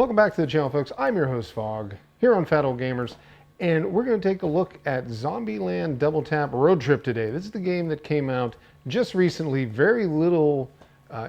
Welcome back to the channel, folks. I'm your host, Fog, here on Fat Old Gamers, and we're going to take a look at Zombieland Double Tap Road Trip today. This is the game that came out just recently. Very little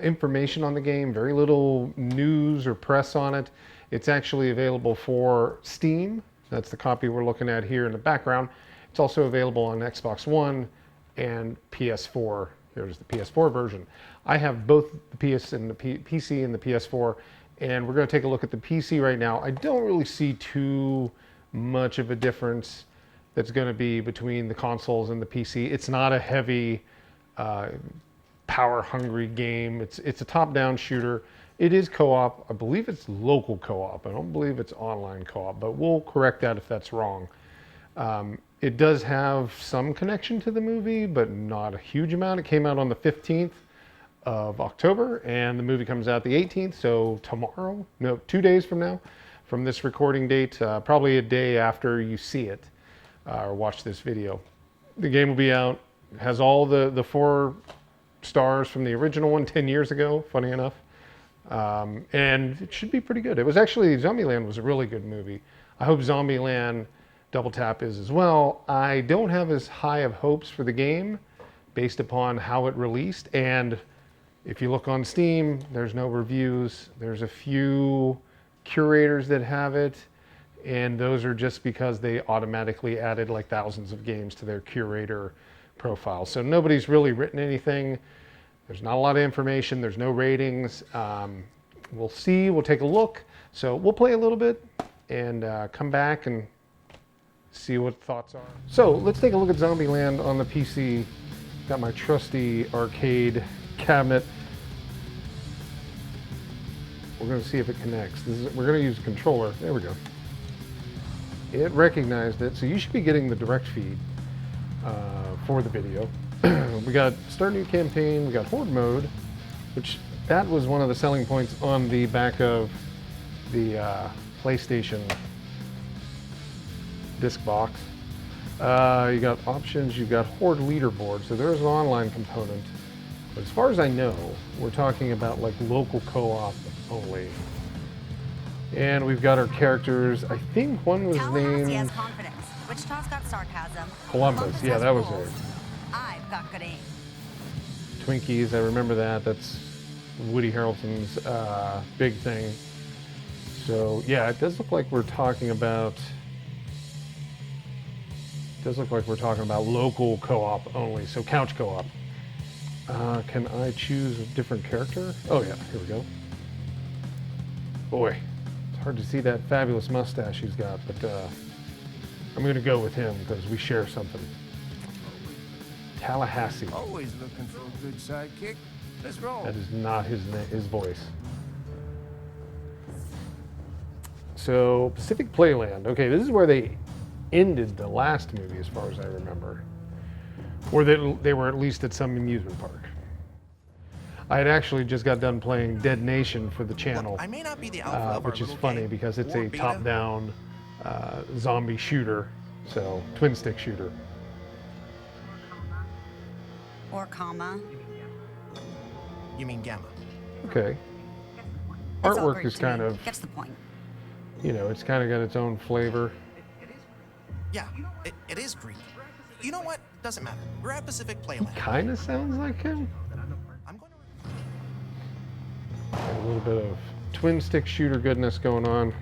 information on the game, very little news or press on it. It's actually available for Steam. That's the copy we're looking at here in the background. It's also available on Xbox One and PS4. Here's the PS4 version. I have both the PC and the PS4. And we're going to take a look at the PC right now. I don't really see too much of a difference that's going to be between the consoles and the PC. It's not a heavy, power-hungry game. It's a top-down shooter. It is co-op. I believe it's local co-op. I don't believe it's online co-op, but we'll correct that if that's wrong. It does have some connection to the movie, but not a huge amount. It came out on the 15th. Of October, and the movie comes out the 18th, so tomorrow, no, 2 days from now, from this recording date, probably a day after you see it or watch this video. The game will be out. It has all the 4 stars from the original one 10 years ago, funny enough, and it should be pretty good. It was actually, Zombieland was a really good movie. I hope Zombieland Double Tap is as well. I don't have as high of hopes for the game based upon how it released, and if you look on Steam, there's no reviews. There's a few curators that have it, and those are just because they automatically added like thousands of games to their curator profile. So nobody's really written anything. There's not a lot of information. There's no ratings. We'll see. We'll take a look. So we'll play a little bit and come back and see what thoughts are. So let's take a look at Zombieland on the PC. Got my trusty arcade cabinet. We're going to see if it connects. We're going to use a controller. There we go. It recognized it, so you should be getting the direct feed for the video. We got Start New Campaign, we got Horde Mode, which that was one of the selling points on the back of the PlayStation disc box. You got options, you've got Horde Leaderboard, so there's an online component. But as far as I know, we're talking about like local co-op only. And we've got our characters. I think one was named has confidence. Wichita's got sarcasm. Columbus. Yeah, that was it. I've got good aim. Twinkies, I remember that. That's Woody Harrelson's big thing. So yeah, it does look like we're talking about. It does look like we're talking about local co-op only. So couch co-op. Can I choose a different character? Oh yeah, here we go. Boy, it's hard to see that fabulous mustache he's got, but I'm going to go with him because we share something. Tallahassee. Always looking for a good sidekick. Let's roll. That is not his voice. So, Pacific Playland. Okay, this is where they ended the last movie as far as I remember. Or they were at least at some amusement park. I had actually just got done playing Dead Nation for the channel, I may not be the alpha of which our is little funny gang, because it's or a beta. top-down zombie shooter, so twin-stick shooter. Or comma. You mean gamma? Okay. It's all Artwork Greek is to kind me. of, Gets the point. you know, it's kind of got its own flavor. Yeah, it is Greek. You know what? Doesn't matter. We're at Pacific Playland. Kind of sounds like him. I'm going A little bit of twin-stick shooter goodness going on.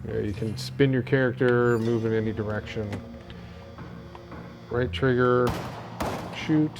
Yeah, you can spin your character, move in any direction. Right trigger, shoot.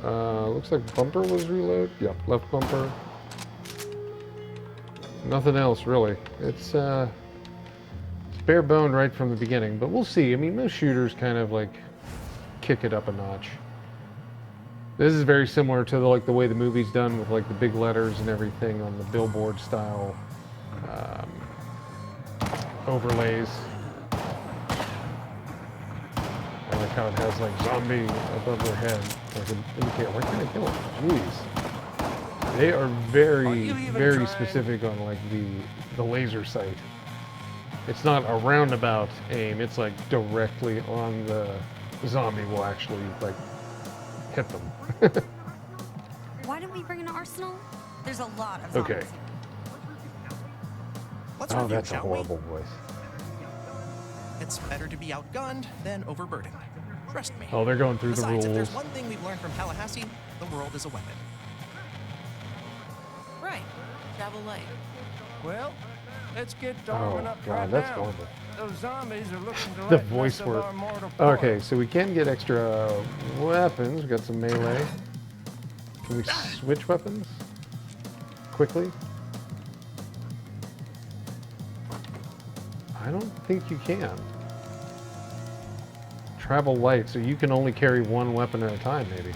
Looks like bumper was reload. Yep, left bumper. Nothing else really. It's bare bone right from the beginning, but we'll see. I mean, most shooters kind of like kick it up a notch. This is very similar to the way the movie's done with like the big letters and everything on the billboard style overlays. I like how it has like zombie above their head, like an indicator. Why can't I kill it? Jeez. They are very specific on like the laser sight. It's not a roundabout aim, it's like directly on the zombie will actually like hit them. Why don't we bring an arsenal? There's a lot of Okay. zombies. Let's Oh, review, that's a shall horrible voice. we? It's better to be outgunned than overburdened. Trust me. Oh, they're going through the Besides, if there's rules. one thing we've learned from Tallahassee, the world is a weapon. Right. Travel light. Well, let's get Oh, arming up God, right that's now. horrible. Those zombies are looking to The lighten voice us of work. our mortal Okay, coil. so we can get extra weapons. We got some melee. Can we switch weapons quickly? I don't think you can. Travel light, so you can only carry one weapon at a time, maybe.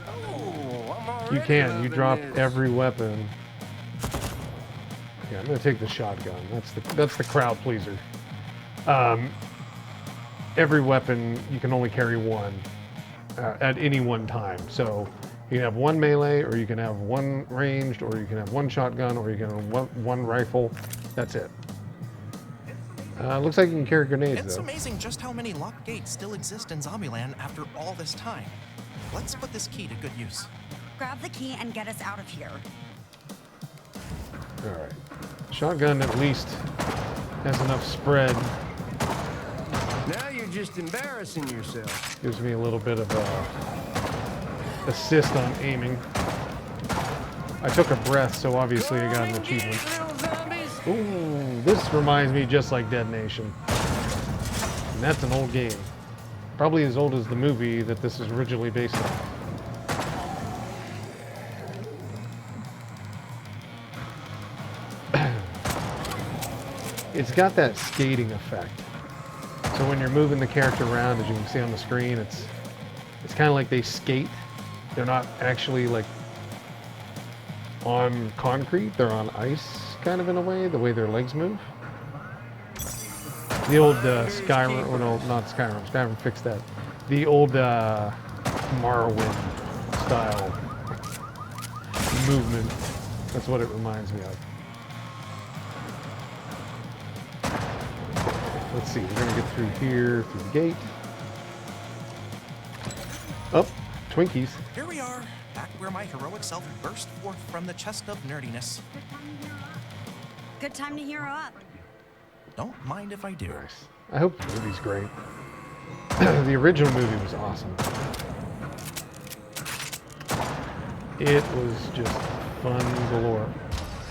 Oh, I'm You already can. You loving drop this. every weapon. Yeah, I'm gonna take the shotgun. That's the crowd pleaser. Every weapon you can only carry one at any one time. So you can have one melee, or you can have one ranged, or you can have one shotgun, or you can have one rifle. That's it. Looks like you can carry grenades It's though. amazing just how many locked gates still exist in Zombieland after all this time. Let's put this key to good use. Grab the key and get us out of here. All right. Shotgun at least has enough spread. Now you're just embarrassing yourself. Gives me a little bit of a assist on aiming. I took a breath, so obviously I got an achievement. Little zombies. Ooh, this reminds me just like Dead Nation. And that's an old game. Probably as old as the movie that this is originally based on. It's got that skating effect. So when you're moving the character around, as you can see on the screen, it's kind of like they skate. They're not actually like on concrete, they're on ice kind of in a way, the way their legs move. The old Skyrim, oh no, not Skyrim, Skyrim fixed that. The old Morrowind style movement, that's what it reminds me of. Let's see, we're gonna get through here, through the gate. Oh, Twinkies. Here we are, back where my heroic self burst forth from the chest of nerdiness. Good time to hero up. Don't mind if I do. Nice. I hope the movie's great. The original movie was awesome. It was just fun galore.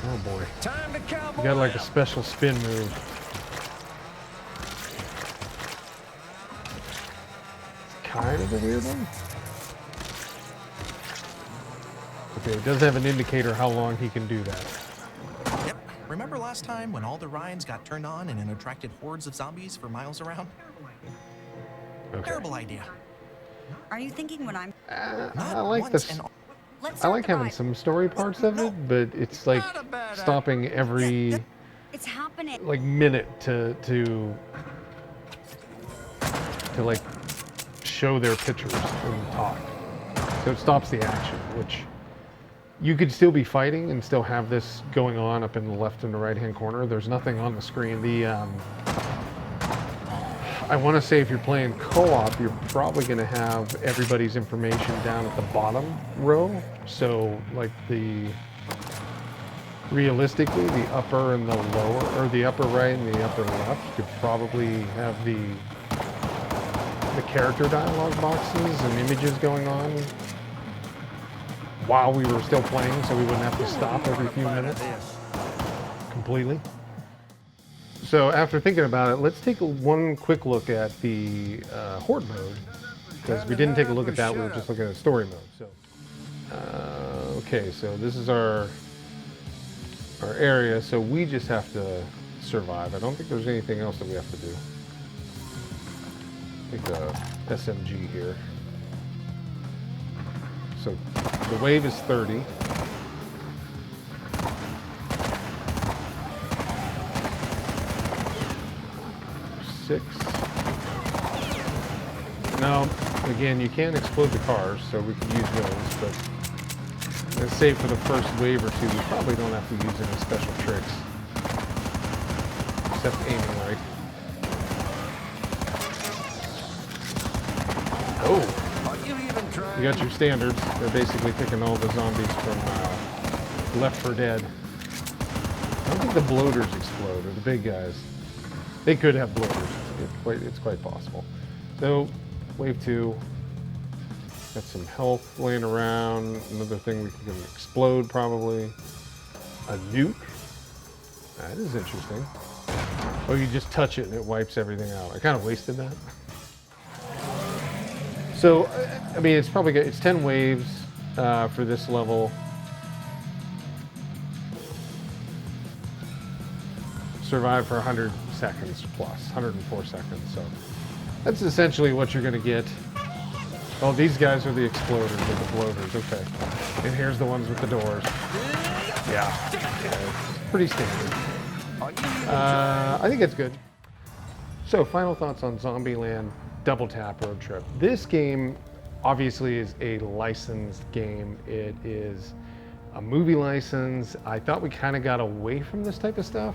Oh boy. Time to cowboy. You got like a out. special spin move. It's kind of a weird one. Okay, it does have an indicator how long he can do that. Yep. Remember last time when all the Ryans got turned on and it attracted hordes of zombies for miles around? Okay. Terrible idea. Are you thinking what I'm... I like once this. and all- Let's I start like the having ride. some story parts of it, but it's like Not a bad stopping every It's happening. like minute to like show their pictures and talk. So it stops the action, which you could still be fighting and still have this going on up in the left and the right hand corner. There's nothing on the screen. I want to say if you're playing co-op, you're probably going to have everybody's information down at the bottom row. So like realistically, the upper and the lower, or the upper right and the upper left could probably have the character dialogue boxes and images going on while we were still playing, so we wouldn't have to stop every few minutes completely. So after thinking about it, let's take one quick look at the Horde Mode, because we didn't take a look at that, we were just looking at story mode. So, okay, so this is our area, so we just have to survive. I don't think there's anything else that we have to do. Take the SMG here. So the wave is 30. Six. Now, again, you can explode the cars, so we can use those, but let's say for the first wave or two, we probably don't have to use any special tricks. Except aiming right. Oh! Are you even trying? You got your standards. They're basically picking all the zombies from Left 4 Dead. I think the bloaters explode, or the big guys. They could have bloaters. It's quite possible. So, wave 2. Got some health laying around. Another thing we can explode, probably. A nuke. That is interesting. Oh, you just touch it and it wipes everything out. I kind of wasted that. So, I mean, it's probably it's 10 waves for this level. Survive for 100 seconds plus, 104 seconds. So that's essentially what you're going to get. Oh, these guys are the exploders or the bloaters. Okay. And here's the ones with the doors. Yeah. It's pretty standard. I think it's good. So, final thoughts on Zombieland Double Tap Road Trip. This game obviously is a licensed game. It is a movie license. I thought we kind of got away from this type of stuff,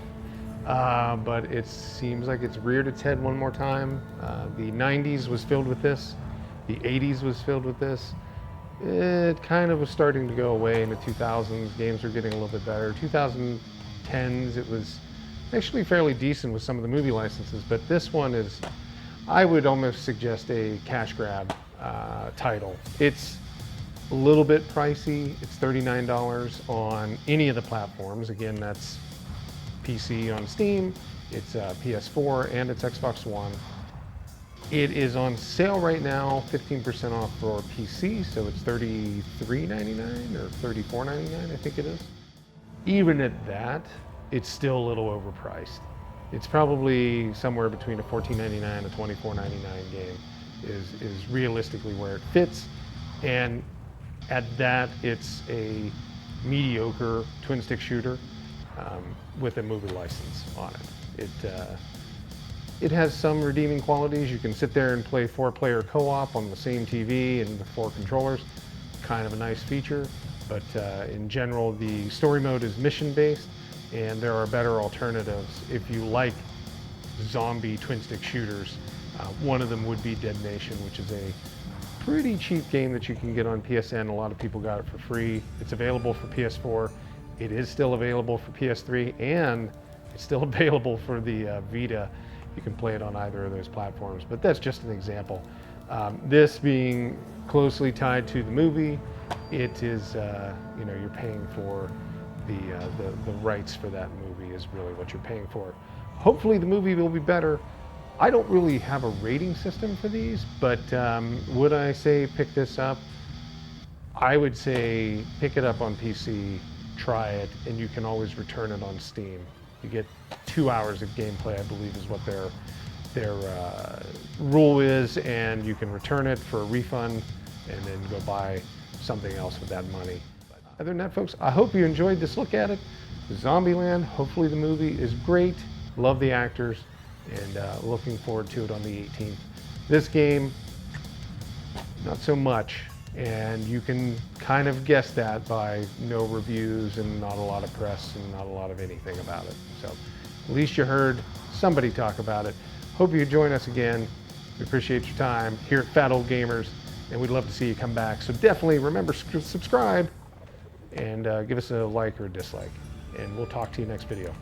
but it seems like it's reared its head one more time. The 90s was filled with this. The 80s was filled with this. It kind of was starting to go away in the 2000s. Games were getting a little bit better. 2010s, it was actually fairly decent with some of the movie licenses, but this one is, I would almost suggest, a cash grab title. It's a little bit pricey. It's $39 on any of the platforms. Again, that's PC on Steam, it's PS4, and it's Xbox One. It is on sale right now, 15% off for PC, so it's $33.99 or $34.99, I think it is. Even at that, it's still a little overpriced. It's probably somewhere between a $14.99 and a $24.99 game is realistically where it fits. And at that, it's a mediocre twin-stick shooter with a movie license on it. It has some redeeming qualities. You can sit there and play 4-player co-op on the same TV and the 4 controllers. Kind of a nice feature, but in general, the story mode is mission-based, and there are better alternatives if you like zombie twin-stick shooters. One of them would be Dead Nation, which is a pretty cheap game that you can get on PSN. A lot of people got it for free. It's available for PS4. It is still available for PS3, and it's still available for the Vita. You can play it on either of those platforms, but that's just an example. This being closely tied to the movie, it is, you're paying for the rights for that movie is really what you're paying for. Hopefully the movie will be better. I don't really have a rating system for these, but would I say pick this up? I would say pick it up on PC, try it, and you can always return it on Steam. You get 2 hours of gameplay, I believe, is what their rule is, and you can return it for a refund and then go buy something else with that money. But other than that, folks, I hope you enjoyed this look at it. Zombieland, hopefully the movie is great. Love the actors, and looking forward to it on the 18th. This game, not so much, and you can kind of guess that by no reviews and not a lot of press and not a lot of anything about it. So at least you heard somebody talk about it. Hope you join us again. We appreciate your time here at Fat Old Gamers, and we'd love to see you come back. So definitely remember to subscribe and give us a like or a dislike, and we'll talk to you next video.